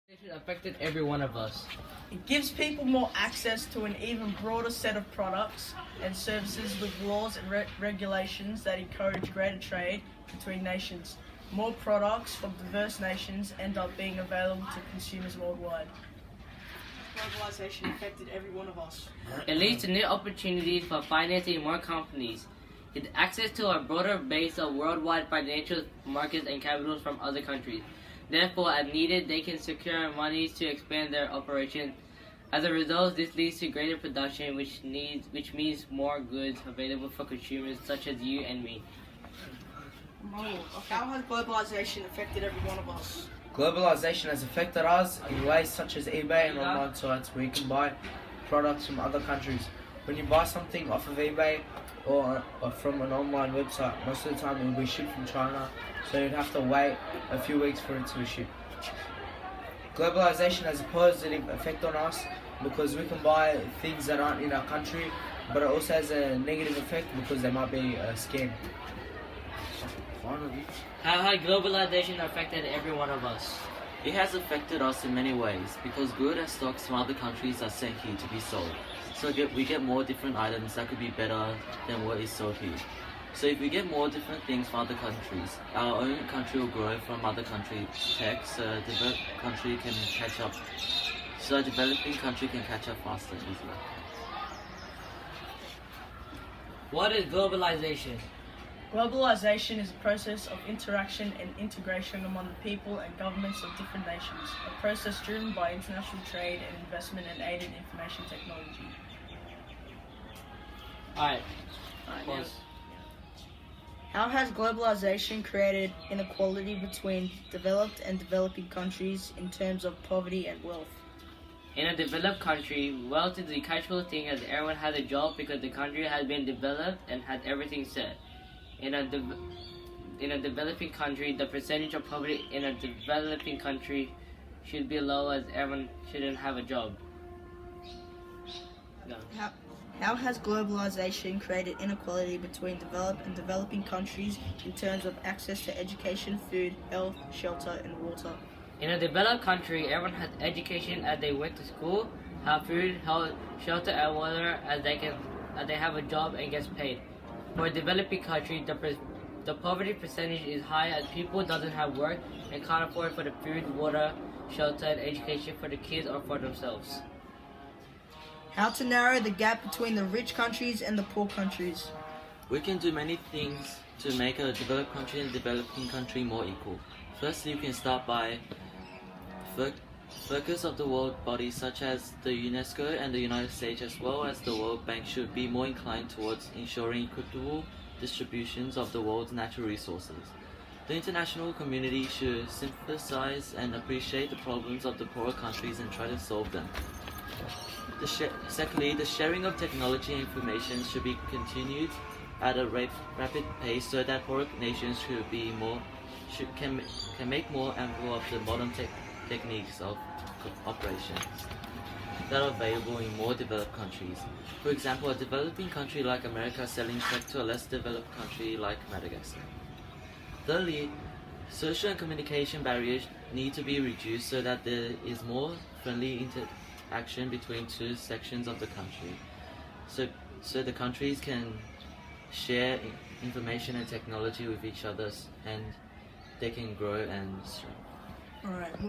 It affected every one of us. It gives people more access to an even broader set of products and services with laws and regulations that encourage greater trade between nations. More products from diverse nations end up being available to consumers worldwide. Globalization affected every one of us. It leads to new opportunities for financing more companies. It access to a broader base of worldwide financial markets and capitals from other countries. Therefore, as needed, they can secure monies to expand their operations. As a result, this leads to greater production, which means more goods available for consumers such as you and me. How has globalization affected every one of us? Globalization has affected us in ways such as eBay and online sites where you can buy products from other countries. When you buy something off of eBay or from an online website, most of the time it will be shipped from China, so you'd have to wait a few weeks for it to be shipped. Globalization has a positive effect on us because we can buy things that aren't in our country, but it also has a negative effect because they might be a scam. How has globalization affected every one of us? It has affected us in many ways because goods and stocks from other countries are sent here to be sold. So we get more different items that could be better than what is sold here. So if we get more different things from other countries, our own country will grow from other countries' tech, so a developed country can catch up. So a developing country can catch up faster and easier. What is globalization? Globalization is a process of interaction and integration among the people and governments of different nations, a process driven by international trade and investment and aided information technology. Alright. Pause. How has globalization created inequality between developed and developing countries in terms of poverty and wealth? In a developed country, wealth is the casual thing as everyone has a job because the country has been developed and has everything set. In a developing country, the percentage of poverty in a developing country should be low as everyone shouldn't have a job. No. How has globalization created inequality between developed and developing countries in terms of access to education, food, health, shelter, and water? In a developed country, everyone has education as they went to school, have food, health, shelter, and water as they have a job and gets paid. For a developing country, the poverty percentage is high as people doesn't have work and can't afford for the food, water, shelter, and education for the kids or for themselves. How to narrow the gap between the rich countries and the poor countries? We can do many things to make a developed country and developing country more equal. Firstly, you can start by focus of the world bodies such as the UNESCO and the United States as well as the World Bank should be more inclined towards ensuring equitable distributions of the world's natural resources. The international community should sympathize and appreciate the problems of the poorer countries and try to solve them. Secondly, the sharing of technology and information should be continued at a rapid pace so that poorer nations can make more ample of the modern techniques of operations that are available in more developed countries. For example, a developing country like America selling tech to a less developed country like Madagascar. Thirdly, social and communication barriers need to be reduced so that there is more friendly interaction between two sections of the country. So the countries can share information and technology with each other and they can grow and strengthen. All right.